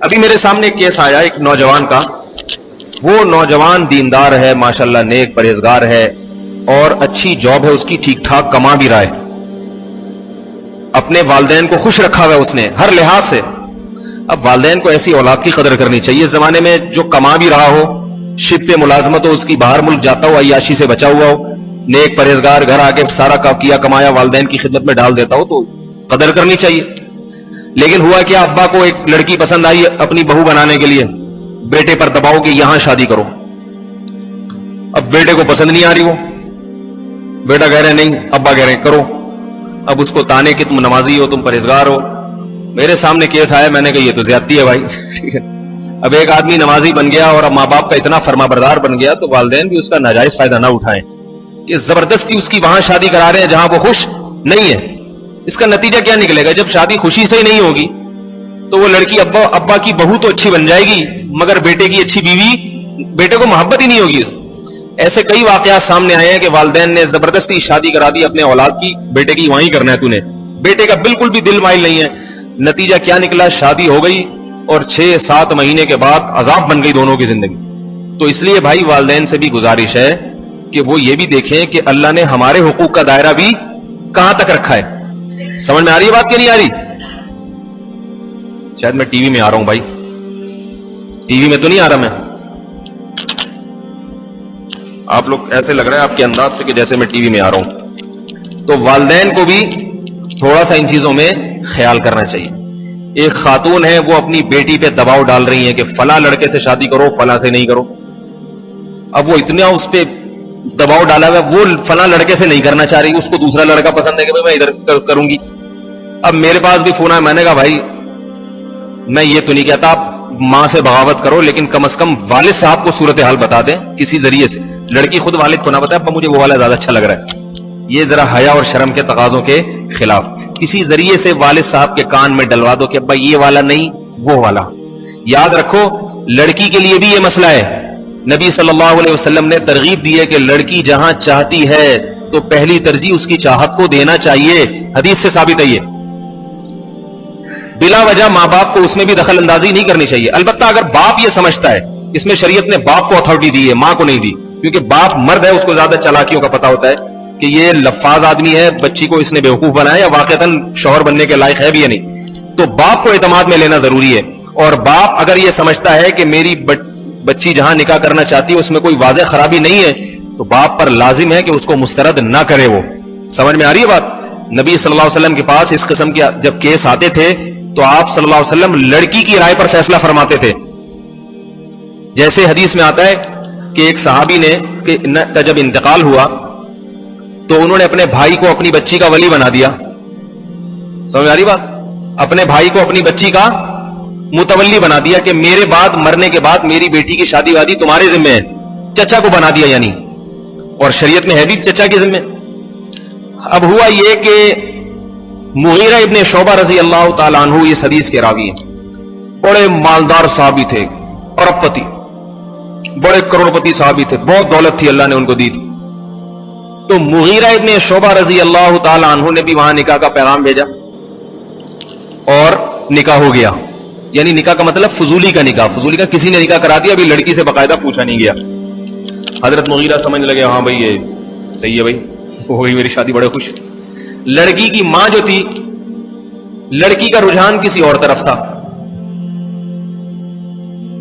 ابھی میرے سامنے ایک کیس آیا ایک نوجوان کا. وہ نوجوان دیندار ہے ماشاءاللہ, نیک پرہیزگار ہے اور اچھی جاب ہے اس کی, ٹھیک ٹھاک کما بھی رہا ہے, اپنے والدین کو خوش رکھا ہوا ہے اس نے ہر لحاظ سے. اب والدین کو ایسی اولاد کی قدر کرنی چاہیے. اس زمانے میں جو کما بھی رہا ہو, شپ پہ ملازمت ہو اس کی, باہر ملک جاتا ہو, عیاشی سے بچا ہوا ہو, نیک پرہیزگار, گھر آ کے سارا کیا کمایا والدین کی خدمت میں ڈال دیتا ہو, تو قدر کرنی چاہیے. لیکن ہوا کیا, ابا کو ایک لڑکی پسند آئی اپنی بہو بنانے کے لیے, بیٹے پر دباؤ کہ یہاں شادی کرو. اب بیٹے کو پسند نہیں آ رہی, وہ بیٹا کہہ رہے نہیں, ابا کہہ رہے کرو. اب اس کو تانے کہ تم نمازی ہو, تم پرہیزگار ہو. میرے سامنے کیس آیا, میں نے کہا یہ تو زیادتی ہے بھائی. ٹھیک ہے, اب ایک آدمی نمازی بن گیا اور اب ماں باپ کا اتنا فرما بردار بن گیا, تو والدین بھی اس کا ناجائز فائدہ نہ اٹھائیں کہ زبردستی اس کی وہاں شادی کرا رہے ہیں جہاں وہ خوش نہیں ہے. اس کا نتیجہ کیا نکلے گا؟ جب شادی خوشی سے ہی نہیں ہوگی تو وہ لڑکی ابا کی بہو تو اچھی بن جائے گی, مگر بیٹے کی اچھی بیوی, بیٹے کو محبت ہی نہیں ہوگی. ایسے کئی واقعات سامنے آئے ہیں کہ والدین نے زبردستی شادی کرا دی اپنے اولاد کی, بیٹے کی وہیں کرنا ہے تو نے, بیٹے کا بالکل بھی دل مائل نہیں ہے. نتیجہ کیا نکلا؟ شادی ہو گئی اور 6-7 مہینے کے بعد عذاب بن گئی دونوں کی زندگی. تو اس لیے بھائی والدین سے بھی گزارش ہے کہ وہ یہ بھی دیکھیں کہ اللہ نے ہمارے حقوق کا دائرہ بھی کہاں تک رکھا ہے. سمجھ میں آ رہی ہے بات کہ نہیں آ رہی؟ شاید میں ٹی وی میں آ رہا ہوں بھائی, ٹی وی میں تو نہیں آ رہا میں. آپ لوگ ایسے لگ رہا ہے آپ کے انداز سے کہ جیسے میں ٹی وی میں آ رہا ہوں. تو والدین کو بھی تھوڑا سا ان چیزوں میں خیال کرنا چاہیے. ایک خاتون ہے, وہ اپنی بیٹی پہ دباؤ ڈال رہی ہیں کہ فلاں لڑکے سے شادی کرو, فلاں سے نہیں کرو. اب وہ اتنا اس پہ دباؤ ڈالا ہوا, وہ فلاں لڑکے سے نہیں کرنا چاہ رہی, اس کو دوسرا لڑکا پسند ہے کہ میں ادھر کروں گی. اب میرے پاس بھی فون آیا, میں نے کہا بھائی میں یہ تو نہیں کہتا آپ ماں سے بغاوت کرو, لیکن کم از کم والد صاحب کو صورتحال بتا دیں کسی ذریعے سے. لڑکی خود والد کو نہ بتائے مجھے وہ والا زیادہ اچھا لگ رہا ہے, یہ ذرا حیا اور شرم کے تقاضوں کے خلاف کسی ذریعے سے والد صاحب کے کان میں ڈلوا دو کہ ابا یہ والا نہیں وہ والا. یاد رکھو لڑکی کے لیے بھی یہ مسئلہ ہے. نبی صلی اللہ علیہ وسلم نے ترغیب دی ہے کہ لڑکی جہاں چاہتی ہے تو پہلی ترجیح اس کی چاہت کو دینا چاہیے. حدیث سے ثابت ہے یہ. بلا وجہ ماں باپ کو اس میں بھی دخل اندازی نہیں کرنی چاہیے. البتہ اگر باپ یہ سمجھتا ہے, اس میں شریعت نے باپ کو اتھارٹی دی ہے, ماں کو نہیں دی, کیونکہ باپ مرد ہے, اس کو زیادہ چالاکیوں کا پتہ ہوتا ہے کہ یہ لفاظ آدمی ہے, بچی کو اس نے بیوقوف بنایا یا واقعتاً شوہر بننے کے لائق ہے بھی یا نہیں. تو باپ کو اعتماد میں لینا ضروری ہے. اور باپ اگر یہ سمجھتا ہے کہ میری بچی جہاں نکاح کرنا چاہتی ہے اس میں کوئی واضح خرابی نہیں ہے, تو باپ پر لازم ہے کہ اس کو مسترد نہ کرے. وہ سمجھ میں آ رہی ہے بات؟ نبی صلی اللہ علیہ وسلم کے پاس اس قسم کے جب کیس آتے تھے تو آپ صلی اللہ علیہ وسلم لڑکی کی رائے پر فیصلہ فرماتے تھے. جیسے حدیث میں آتا ہے کہ ایک صحابی نے کا جب انتقال ہوا تو انہوں نے اپنے بھائی کو اپنی بچی کا ولی بنا دیا. سمجھ آ رہی بات؟ اپنے بھائی کو اپنی بچی کا متولی بنا دیا کہ میرے بعد مرنے کے بعد میری بیٹی کی شادی وادی تمہارے ذمہ ہے. چچا کو بنا دیا یعنی, اور شریعت میں ہے بھی چچا کے ذمہ. اب ہوا یہ کہ مغیرہ ابن شعبہ رضی اللہ تعالیٰ عنہ اس حدیث کے راوی ہیں, بڑے مالدار صحابی تھے, ارب پتی, بڑے کروڑپتی صحابی تھے, بہت دولت تھی اللہ نے ان کو دی تھی. تو مغیرہ ابن شعبہ رضی اللہ تعالیٰ عنہ نے بھی وہاں نکاح کا پیغام بھیجا اور نکاح ہو گیا. یعنی نکاح کا مطلب فضولی کا نکاح, فضولی کا کسی نے نکاح کرا دیا, ابھی لڑکی سے باقاعدہ پوچھا نہیں گیا. حضرت مغیرہ سمجھ لگے ہاں بھائی یہ صحیح ہے, بھائی ہو گئی میری شادی, بڑے خوش. لڑکی کی ماں جو تھی, لڑکی کا رجحان کسی اور طرف تھا,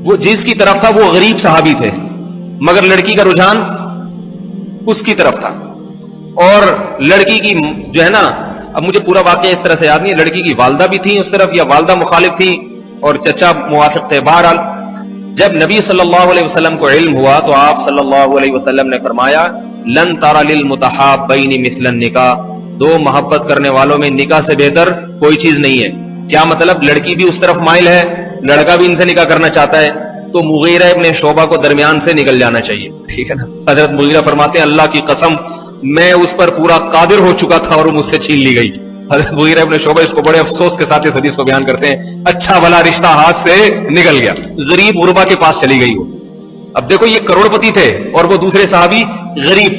وہ جس کی طرف تھا وہ غریب صحابی تھے, مگر لڑکی کا رجحان اس کی طرف تھا. اور لڑکی کی جو ہے نا, اب مجھے پورا واقعہ اس طرح سے یاد نہیں, لڑکی کی والدہ بھی تھی اس طرف یا والدہ مخالف تھی اور چچا موافق تھے. بہرحال جب نبی صلی اللہ علیہ وسلم کو علم ہوا تو آپ صلی اللہ علیہ وسلم نے فرمایا لن تر للمتحابین مثل النکاح, دو محبت کرنے والوں میں نکاح سے بہتر کوئی چیز نہیں ہے. کیا مطلب؟ لڑکی بھی اس طرف مائل ہے, لڑکا بھی ان سے نکاح کرنا چاہتا ہے, تو مغیرہ ابن شعبہ کو درمیان سے نکل جانا چاہیے. ٹھیک ہے نا؟ حضرت مغیرہ فرماتے ہیں اللہ کی قسم میں اس پر پورا قادر ہو چکا تھا اور وہ مجھ سے چھین لی گئی. حضرت مغیرہ ابن شعبہ اس کو بڑے افسوس کے ساتھ اس حدیث کو بیان کرتے ہیں, اچھا بھلا رشتہ ہاتھ سے نکل گیا, غریب غربا کے پاس چلی گئی وہ. اب دیکھو یہ کروڑپتی تھے اور وہ دوسرے صحابی غریب,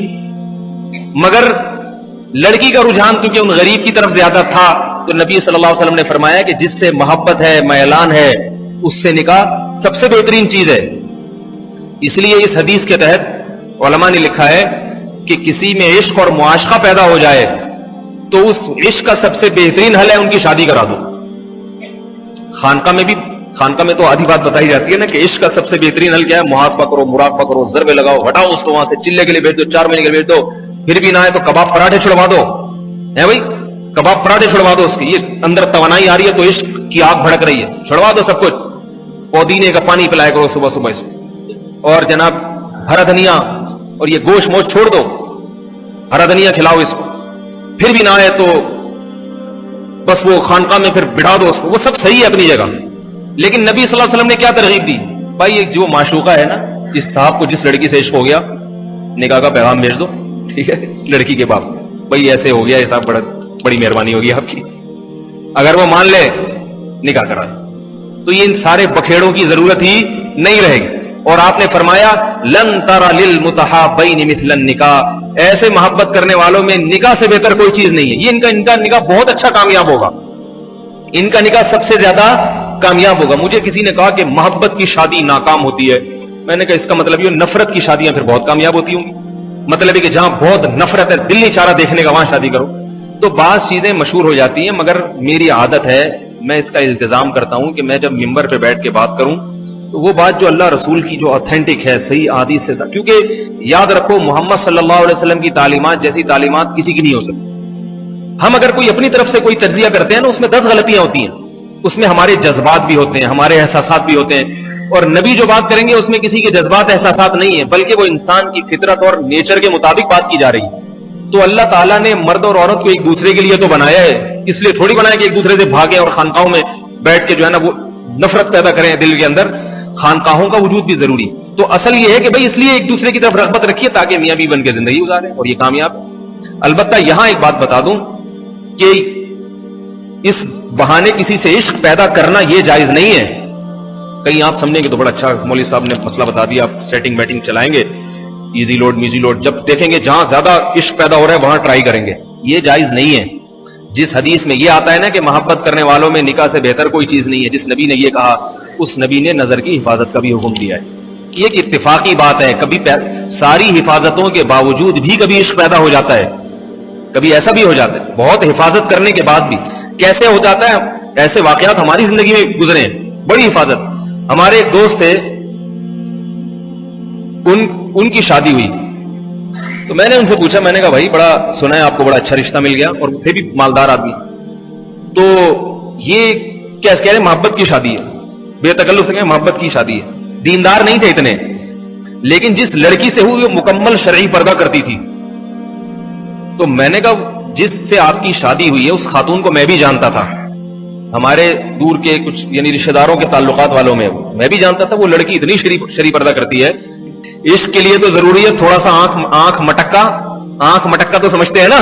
مگر لڑکی کا رجحان تو کہ ان غریب کی طرف زیادہ تھا, تو نبی صلی اللہ علیہ وسلم نے فرمایا کہ جس سے محبت ہے, میلان ہے, اس سے نکاح سب سے بہترین چیز ہے. اس لیے اس حدیث کے تحت علماء نے لکھا ہے کہ کسی میں عشق اور معاشقہ پیدا ہو جائے تو اس عشق کا سب سے بہترین حل ہے ان کی شادی کرا دو. خانقاہ میں تو آدھی بات بتائی جاتی ہے نا کہ عشق کا سب سے بہترین حل کیا ہے؟ محاسبہ کرو، مراقبہ کرو، ضربے لگاؤ، ہٹاؤ اس کو وہاں سے، چلے کے لیے بھیج دو، 4 مہینے کے لیے بھیج دو، پھر بھی نہ آئے تو کباب پراٹھے چھڑوا دو. ہے بھائی، کباب پراٹھے چھڑوا دو. اس کی یہ اندر توانائی آ رہی ہے تو عشق کی آگ بھڑک رہی ہے، چھڑوا دو سب کچھ. پودینے کا پانی پلایا کرو صبح صبح اس کو، اور جناب ہرا دھنیا اور یہ گوشت موش چھوڑ دو، ہرا دھنیا کھلاؤ اس کو. پھر بھی نہ آئے تو بس وہ خانقاہ میں پھر بٹھا دو اس کو. وہ سب صحیح ہے اپنی جگہ، لیکن نبی صلی اللہ علیہ وسلم نے کیا ترغیب دی؟ بھائی ایک جو معشوقہ ہے نا، اس صاحب کو جس لڑکی سے عشق ہو گیا، نکاح کا پیغام بھیج دو. ٹھیک ہے، لڑکی کے باپ، بھائی ایسے ہو گیا، یہ صاحب بڑی مہربانی ہوگی آپ کی. اگر وہ مان لے نکاح کرا تو یہ ان سارے بکھیڑوں کی ضرورت ہی نہیں رہے گی. اور آپ نے فرمایا لن ترى للمتحابین مثل النکاح، ایسے محبت کرنے والوں میں نکاح سے بہتر کوئی چیز نہیں ہے. یہ ان کا نکاح بہت اچھا کامیاب ہوگا، ان کا نکاح سب سے زیادہ کامیاب ہوگا. مجھے کسی نے کہا کہ محبت کی شادی ناکام ہوتی ہے. میں نے کہا اس کا مطلب یہ نفرت کی شادیاں پھر بہت کامیاب ہوتی ہوں گی. مطلب ہے کہ جہاں بہت نفرت ہے، دل نہیں چاہ رہا دیکھنے کا، وہاں شادی کرو. تو بعض چیزیں مشہور ہو جاتی ہیں، مگر میری عادت ہے، میں اس کا التزام کرتا ہوں کہ میں جب ممبر پہ بیٹھ کے بات کروں تو وہ بات جو اللہ رسول کی جو آتھینٹک ہے، صحیح احادیث سے، کیونکہ یاد رکھو محمد صلی اللہ علیہ وسلم کی تعلیمات جیسی تعلیمات کسی کی نہیں ہو سکتی. ہم اگر کوئی اپنی طرف سے کوئی تجزیہ کرتے ہیں نا، اس میں 10 غلطیاں ہوتی ہیں. اس میں ہمارے جذبات بھی ہوتے ہیں، ہمارے احساسات بھی ہوتے ہیں. اور نبی جو بات کریں گے اس میں کسی کے جذبات احساسات نہیں ہیں، بلکہ وہ انسان کی فطرت اور نیچر کے مطابق بات کی جا رہی ہے. تو اللہ تعالیٰ نے مرد اور عورت کو ایک دوسرے کے لیے تو بنایا ہے، اس لیے تھوڑی بنایا کہ ایک دوسرے سے بھاگیں اور خانقاہوں میں بیٹھ کے جو ہے نا وہ نفرت پیدا کریں دل کے اندر. خانقاہوں کا وجود بھی ضروری. تو اصل یہ ہے کہ بھائی اس لیے ایک دوسرے کی طرف رغبت رکھیے تاکہ میاں بیوی بن کے زندگی گزاریں، اور یہ کامیاب ہے. البتہ یہاں ایک بات بتا دوں کہ اس بہانے کسی سے عشق پیدا کرنا یہ جائز نہیں ہے. کہیں آپ سمجھیں گے تو بڑا اچھا مولوی صاحب نے مسئلہ بتا دیا، آپ سیٹنگ ویٹنگ چلائیں گے، ایزی لوڈ میزی لوڈ، جب دیکھیں گے جہاں زیادہ عشق پیدا ہو رہا ہے وہاں ٹرائی کریں گے. یہ جائز نہیں ہے. جس حدیث میں یہ آتا ہے نا کہ محبت کرنے والوں میں نکاح سے بہتر کوئی چیز نہیں ہے، جس نبی نے یہ کہا اس نبی نے نظر کی حفاظت کا بھی حکم دیا ہے. یہ ایک اتفاقی بات ہے. کبھی ساری حفاظتوں کے باوجود بھی کبھی عشق پیدا ہو جاتا ہے، کبھی ایسا بھی ہو جاتا ہے بہت حفاظت کرنے کے بعد بھی. کیسے ہو جاتا ہے؟ ایسے واقعات ہماری زندگی میں گزرے ہیں، بڑی حفاظت. ہمارے ایک دوست تھے، ان کی شادی ہوئی تو میں نے ان سے پوچھا، میں نے کہا بھائی بڑا سنا ہے آپ کو بڑا اچھا رشتہ مل گیا اور تھے بھی مالدار آدمی، تو یہ کیا کہہ رہے محبت کی شادی ہے؟ بے تکلف سے کہ محبت کی شادی ہے. دیندار نہیں تھے اتنے، لیکن جس لڑکی سے ہوئی وہ مکمل شرعی پردہ کرتی تھی. تو میں نے کہا جس سے آپ کی شادی ہوئی ہے اس خاتون کو میں بھی جانتا تھا، ہمارے دور کے کچھ یعنی رشتہ داروں کے تعلقات والوں میں بھی جانتا تھا. وہ لڑکی اتنی شرعی پردہ کرتی ہے. عشق کے لیے تو ضروری ہے تھوڑا سا آنکھ مٹکا تو سمجھتے ہیں نا،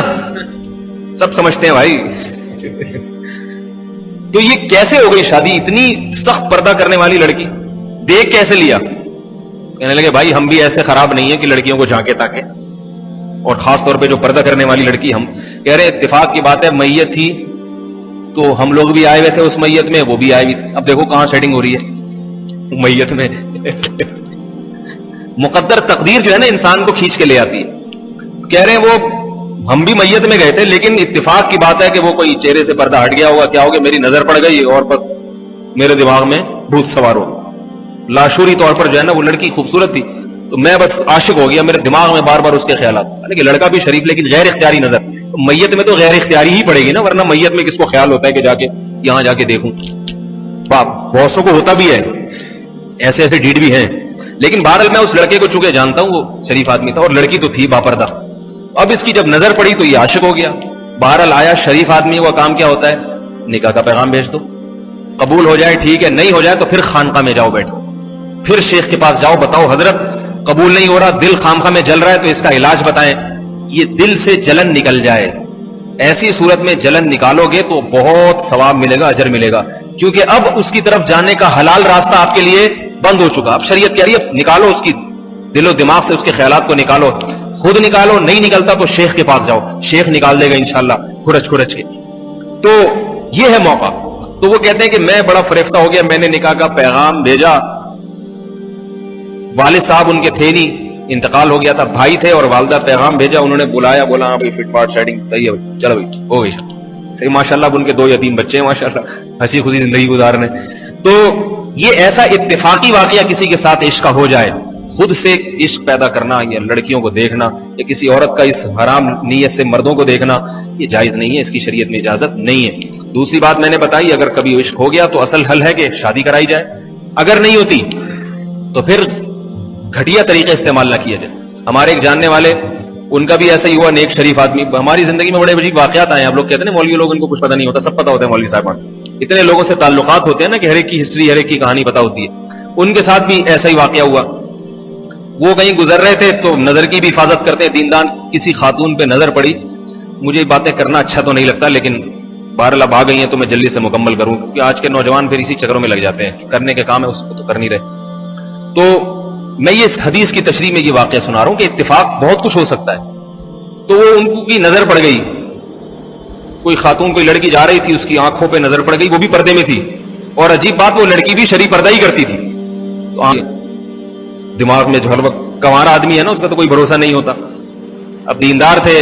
سب سمجھتے ہیں بھائی. تو یہ کیسے ہو گئی شادی؟ اتنی سخت پردہ کرنے والی لڑکی دیکھ کیسے لیا؟ کہنے لگے بھائی ہم بھی ایسے خراب نہیں ہیں کہ لڑکیوں کو جھانکے تاکے، اور خاص طور پہ جو پردہ کرنے والی لڑکی. ہم کہہ رہے اتفاق کی بات ہے میت تھی تو ہم لوگ بھی آئے ہوئے تھے اس میت میں، وہ بھی آئے ہوئی تھی. اب دیکھو کہاں سیٹنگ ہو رہی ہے میت میں. مقدر تقدیر جو ہے نا انسان کو کھینچ کے لے آتی ہے. کہہ رہے ہیں وہ ہم بھی میت میں گئے تھے، لیکن اتفاق کی بات ہے کہ وہ کوئی چہرے سے پردہ ہٹ گیا ہوگا، کیا ہوگا میری نظر پڑ گئی اور بس میرے دماغ میں بھوت سوار ہو. لاشوری طور پر جو ہے نا وہ لڑکی خوبصورت تھی تو میں بس عاشق ہو گیا، میرے دماغ میں بار بار اس کے خیالات. کہ لڑکا بھی شریف لیکن غیر اختیاری نظر. میت میں تو غیر اختیاری ہی پڑے گی نا، ورنہ میت میں کس کو خیال ہوتا ہے کہ جا کے یہاں جا کے دیکھوں. بہت سو کو ہوتا بھی ہے، ایسے ایسے ڈیڈ بھی ہیں. لیکن بہرحال میں اس لڑکے کو چونکہ جانتا ہوں وہ شریف آدمی تھا اور لڑکی تو تھی باپردہ. اب اس کی جب نظر پڑی تو یہ عاشق ہو گیا. بہرحال آیا، شریف آدمی کا کام کیا ہوتا ہے؟ نکاح کا پیغام بھیج دو، قبول ہو جائے ٹھیک ہے، نہیں ہو جائے تو پھر خانقاہ میں جاؤ، بیٹھو، پھر شیخ کے پاس جاؤ، بتاؤ حضرت قبول نہیں ہو رہا، دل خامخواہ میں جل رہا ہے تو اس کا علاج بتائیں. یہ دل سے جلن نکل جائے، ایسی صورت میں جلن نکالو گے تو بہت ثواب ملے گا، اجر ملے گا، کیونکہ اب اس کی طرف جانے کا حلال راستہ آپ کے لیے بند ہو چکا. اب شریعت کہہ رہی ہے نکالو اس کی دل و دماغ سے اس کے خیالات کو نکالو. خود نکالو، نہیں نکلتا تو شیخ کے پاس جاؤ، شیخ نکال دے گا انشاءاللہ کھرچ کے. تو یہ ہے موقع. تو وہ کہتے ہیں کہ میں بڑا فریفتہ ہو گیا, میں نے نکاح کا پیغام بھیجا, والد صاحب ان کے تھے نہیں, انتقال ہو گیا تھا, بھائی تھے اور والدہ, پیغام بھیجا, انہوں نے بلایا, بولا ہاں بھائی فٹ فاٹ سیٹنگ صحیح ہے بھائی, چلو بھائی ہو گئی صحیح, ماشاءاللہ. اب ان کے 2 یتیم بچے ہیں ماشاءاللہ, ہنسی خوشی زندگی گزارنے. تو یہ ایسا اتفاقی واقعہ کسی کے ساتھ عشق کا ہو جائے, خود سے عشق پیدا کرنا یا لڑکیوں کو دیکھنا یا کسی عورت کا اس حرام نیت سے مردوں کو دیکھنا, یہ جائز نہیں ہے, اس کی شریعت میں اجازت نہیں ہے. دوسری بات میں نے بتائی, اگر کبھی عشق ہو گیا تو اصل حل ہے کہ شادی کرائی جائے, اگر نہیں ہوتی تو پھر گھٹیا طریقے استعمال نہ کیا جائے. ہمارے ایک جاننے والے, ان کا بھی ایسا ہی ہوا, نیک شریف آدمی. ہماری زندگی میں بڑے عجیب واقعات آئے ہیں. آپ لوگ کہتے ہیں مولوی لوگ, ان کو کچھ پتہ نہیں ہوتا, سب پتہ ہوتا ہے مولوی صاحب. اتنے لوگوں سے تعلقات ہوتے ہیں نا کہ ہر ایک کی ہسٹری, ہر ایک کی کہانی پتہ ہوتی ہے. ان کے ساتھ بھی ایسا ہی واقعہ ہوا. وہ کہیں گزر رہے تھے تو نظر کی بھی حفاظت کرتے ہیں دیندار, کسی خاتون پہ نظر پڑی. مجھے باتیں کرنا اچھا تو نہیں لگتا, لیکن بہرحال اب آ گئی ہیں تو میں جلدی سے مکمل کروں, کیونکہ آج کے نوجوان پھر اسی چکروں میں لگ جاتے ہیں, کرنے کے کام ہے اس کو تو کر نہیں رہے. تو میں یہ حدیث کی تشریح میں یہ واقعہ سنا رہا ہوں کہ اتفاق بہت کچھ ہو سکتا ہے. تو وہ ان کی نظر پڑ گئی, کوئی خاتون, کوئی لڑکی جا رہی تھی, اس کی آنکھوں پہ نظر پڑ گئی, وہ بھی پردے میں تھی, اور عجیب بات وہ لڑکی بھی شرعی پردہ ہی کرتی تھی. تو دماغ میں جو ہر وقت کنوارا آدمی ہے نا, اس کا تو کوئی بھروسہ نہیں ہوتا. اب دیندار تھے,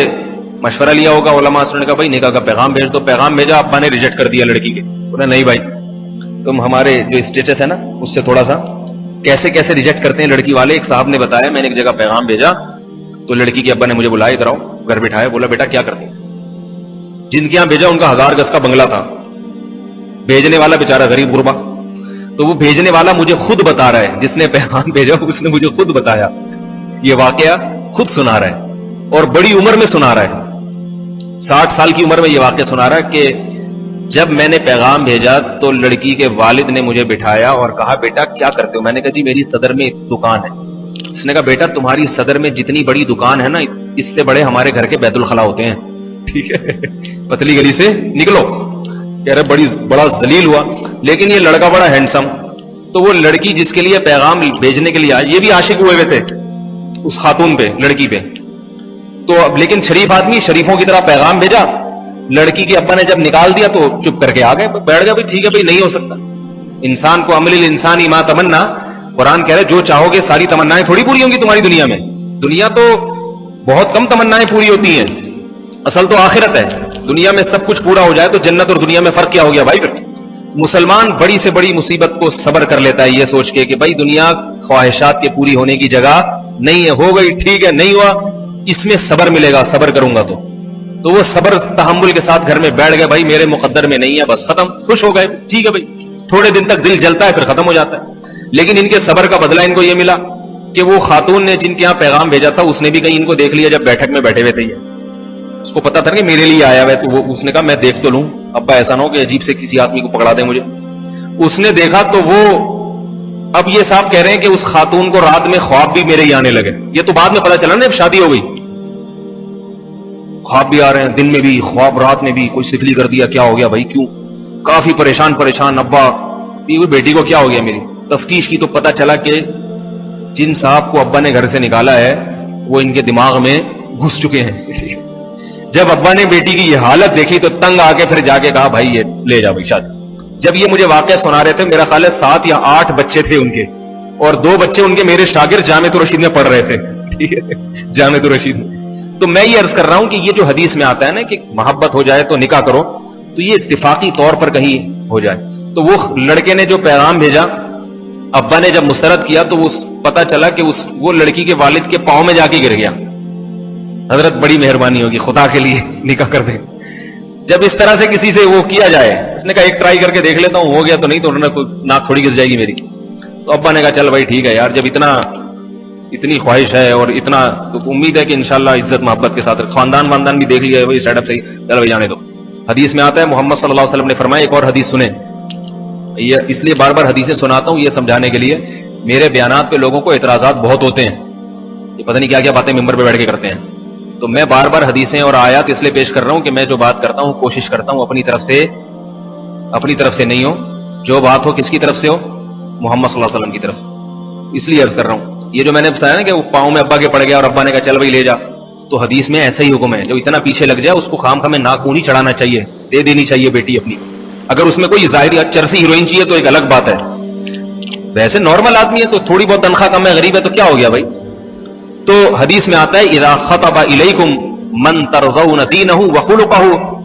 مشورہ لیا ہوگا علماء سے, نے کہا بھائی نکاح کا پیغام بھیج دو. پیغام بھیجا, ابا نے ریجیکٹ کر دیا لڑکی کے. انہوں نے نہیں بھائی, تم ہمارے جو اسٹیٹس ہے نا اس سے تھوڑا سا کیسے کیسے ریجیکٹ کرتے ہیں لڑکی والے. ایک صاحب نے بتایا, میں نے ایک جگہ پیغام بھیجا تو لڑکی کے ابا نے مجھے بلایا, ادھر آؤ, گھر بٹھایا, بولا بیٹا کیا کرتے ہیں. جن کے یہاں بھیجا ان کا 1000 گز کا بنگلہ تھا, بھیجنے والا بیچارہ غریب غربا. تو وہ بھیجنے والا مجھے خود بتا رہا ہے, جس نے پیغام بھیجا اس نے مجھے خود بتایا, یہ واقعہ خود سنا رہا ہے, اور بڑی عمر میں سنا رہا ہے, 60 سال کی عمر میں یہ واقعہ سنا رہا ہے کہ جب میں نے پیغام بھیجا تو لڑکی کے والد نے مجھے بٹھایا اور کہا بیٹا کیا کرتے ہو. میں نے کہا جی میری صدر میں دکان ہے. اس نے کہا بیٹا تمہاری صدر میں جتنی بڑی دکان ہے نا, اس سے بڑے ہمارے گھر کے بیت الخلا ہوتے ہیں, ٹھیک ہے, پتلی گلی سے نکلو. کہہ رہے بڑا ذلیل ہوا, لیکن یہ لڑکا بڑا ہینڈسم. تو وہ لڑکی جس کے لیے پیغام بھیجنے کے لیے آئے, یہ بھی عاشق ہوئے تھے اس خاتون پہ, لڑکی پہ. تو اب لیکن شریف آدمی, شریفوں کی طرح پیغام بھیجا. لڑکی کے ابا نے جب نکال دیا تو چپ کر کے آ گئے, بیٹھ گیا, بھائی ٹھیک ہے بھائی نہیں ہو سکتا. انسان کو عمل الانسانی ما تمنا, قرآن کہہ رہے جو چاہو گے ساری تمنائیں تھوڑی پوری ہوں گی تمہاری دنیا میں. دنیا تو بہت کم تمنائیں پوری ہوتی ہیں, اصل تو آخرت ہے. دنیا میں سب کچھ پورا ہو جائے تو جنت اور دنیا میں فرق کیا ہو گیا بھائی. مسلمان بڑی سے بڑی مصیبت کو صبر کر لیتا ہے یہ سوچ کے کہ بھائی دنیا خواہشات کے پوری ہونے کی جگہ نہیں ہے, ہو گئی ٹھیک ہے, نہیں ہوا اس میں صبر ملے گا, صبر کروں گا تو وہ صبر تحمل کے ساتھ گھر میں بیٹھ گئے, بھائی میرے مقدر میں نہیں ہے, بس ختم, خوش ہو گئے, ٹھیک ہے بھائی. تھوڑے دن تک دل جلتا ہے, پھر ختم ہو جاتا ہے. لیکن ان کے صبر کا بدلہ ان کو یہ ملا کہ وہ خاتون نے جن کے یہاں پیغام بھیجا تھا, اس نے بھی کہیں ان کو دیکھ لیا جب بیٹھک میں بیٹھے ہوئے تھے. اس کو پتا تھا کہ میرے لیے آیا ہوا ہے, تو وہ اس نے کہا میں دیکھ تو لوں, ابا ایسا نہ ہو کہ عجیب سے کسی آدمی کو پکڑا دیں مجھے. اس نے دیکھا تو وہ, اب یہ صاحب کہہ رہے ہیں کہ اس خاتون کو رات میں خواب بھی میرے ہی آنے لگے. یہ تو بعد میں پتا چلا نا جب شادی ہو گئی, خواب بھی آ رہے ہیں, دن میں بھی خواب, رات میں بھی. کوئی سفلی کر دیا, کیا ہو گیا بھائی, کیوں, کافی پریشان. ابا یہ بیٹی کو کیا ہو گیا میری. تفتیش کی تو پتا چلا کہ جن صاحب کو ابا نے گھر سے نکالا ہے وہ ان کے دماغ میں گھس چکے ہیں. جب ابا نے بیٹی کی یہ حالت دیکھی تو تنگ آ کے پھر جا کے کہا بھائی یہ لے جا بھائی شادی. جب یہ مجھے واقعہ سنا رہے تھے, میرا خیال ہے 7 یا 8 بچے تھے ان کے, اور 2 بچے ان کے میرے شاگرد جامعۃ الرشید میں پڑھ رہے تھے, ٹھیک ہے, جامعۃ الرشید میں. تو میں یہ عرض کر رہا ہوں کہ یہ جو حدیث میں آتا ہے نا کہ محبت ہو جائے تو نکاح کرو, تو یہ اتفاقی طور پر کہیں ہو جائے. تو وہ لڑکے نے جو پیغام بھیجا, ابا نے جب مسترد کیا تو پتا چلا کہ وہ لڑکی کے والد کے پاؤں میں جا کے گر گیا. حضرت بڑی مہربانی ہوگی, خدا کے لیے نکاح کر دیں. جب اس طرح سے کسی سے وہ کیا جائے, اس نے کہا ایک ٹرائی کر کے دیکھ لیتا ہوں, ہو گیا تو نہیں تو ناک تھوڑی گس جائے گی میری. تو ابا نے کہا چل بھائی ٹھیک ہے یار, جب اتنی خواہش ہے اور اتنا, تو امید ہے کہ انشاءاللہ عزت محبت کے ساتھ خاندان بھی دیکھ لیا ہے, سیٹ اپ صحیح, چل بھائی جانے دو. حدیث میں آتا ہے, محمد صلی اللہ علیہ وسلم نے فرمایا, ایک اور حدیث سنیں, یہ اس لیے بار بار حدیثیں سناتا ہوں یہ سمجھانے کے لیے, میرے بیانات پہ لوگوں کو اعتراضات بہت ہوتے ہیں, یہ پتہ نہیں کیا کیا باتیں ممبر پہ بیٹھ کے کرتے ہیں. تو میں بار بار حدیثیں اور آیات اس لیے پیش کر رہا ہوں کہ میں جو بات کرتا ہوں کوشش کرتا ہوں اپنی طرف سے نہیں ہو, جو بات ہو کس کی طرف سے ہو, محمد صلی اللہ علیہ وسلم کی طرف سے. اس لیے عرض کر رہا ہوں, یہ جو میں نے بتایا نا کہ وہ پاؤں میں ابا کے پڑ گیا اور ابا نے کہا چل بھائی لے جا, تو حدیث میں ایسا ہی حکم ہے, جو اتنا پیچھے لگ جائے اس کو خام خام ناک نہیں چڑھانا چاہیے, دے دینی چاہیے بیٹی اپنی. اگر اس میں کوئی ظاہری چرسی ہیروئن چاہیے تو ایک الگ بات ہے، ویسے نارمل آدمی ہے تو تھوڑی بہت تنخواہ کم ہے، غریب ہے تو کیا ہو گیا بھائی؟ تو حدیث میں آتا ہے اذا خطب الیکم من ترضون دینہ وخلقہ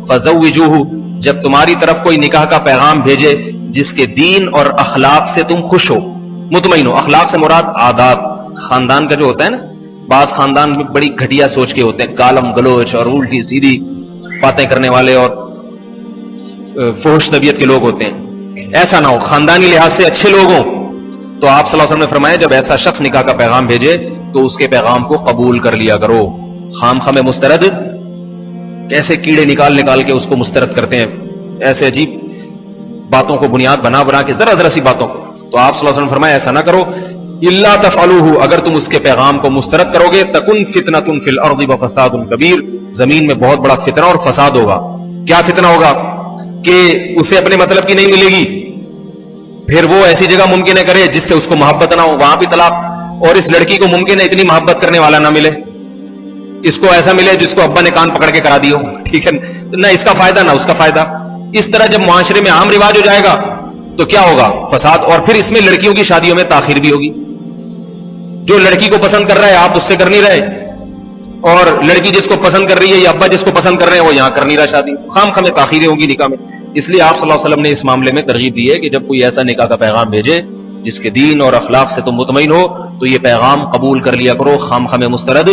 فزوجوہ، جب تمہاری طرف کوئی نکاح کا پیغام بھیجے جس کے دین اور اخلاق سے تم خوش ہو، مطمئن ہو. اخلاق سے مراد عادات، خاندان کا جو ہوتا ہے نا، بعض خاندان میں بڑی گھٹیا سوچ کے ہوتے ہیں، گالم گلوچ اور الٹی سیدھی باتیں کرنے والے اور فحش طبیعت کے لوگ ہوتے ہیں. ایسا نہ ہو، خاندانی لحاظ سے اچھے لوگ ہوں. تو آپ صلی اللہ علیہ وسلم نے فرمایا جب ایسا شخص نکاح کا پیغام بھیجے تو اس کے پیغام کو قبول کر لیا کرو. خام خام مسترد، کیسے کیڑے نکال کے اس کو مسترد کرتے ہیں، ایسے عجیب باتوں کو بنیاد بنا کے، ذرا سی باتوں کو. تو آپ صلی اللہ علیہ وسلم نے فرمایا ایسا نہ کرو. الا تفعلوه، اگر تم اس کے پیغام کو مسترد کرو گے، تکن فتنۃ فی الارض وفساد کبیر، زمین میں بہت بڑا فتنہ اور فساد ہوگا. کیا فتنہ ہوگا؟ کہ اسے اپنے مطلب کی نہیں ملے گی، پھر وہ ایسی جگہ ممکن ہے کرے جس سے اس کو محبت نہ ہو، وہاں بھی طلاق. اور اس لڑکی کو ممکن ہے اتنی محبت کرنے والا نہ ملے، اس کو ایسا ملے جس کو ابا نے کان پکڑ کے کرا دی ہو. ٹھیک ہے، نہ اس کا فائدہ نہ اس کا فائدہ. اس طرح جب معاشرے میں عام رواج ہو جائے گا تو کیا ہوگا؟ فساد. اور پھر اس میں لڑکیوں کی شادیوں میں تاخیر بھی ہوگی. جو لڑکی کو پسند کر رہا ہے آپ اس سے کر نہیں رہے، اور لڑکی جس کو پسند کر رہی ہے یا ابا جس کو پسند کر رہے ہیں وہ یہاں کر نہیں رہا شادی. خام خامے تاخیریں ہوگی نکاح میں. اس لیے آپ صلی اللہ علیہ وسلم نے اس معاملے میں ترغیب دی ہے کہ جب کوئی ایسا نکاح کا پیغام بھیجے جس کے دین اور اخلاق سے تم مطمئن ہو تو یہ پیغام قبول کر لیا کرو، خام خامے مسترد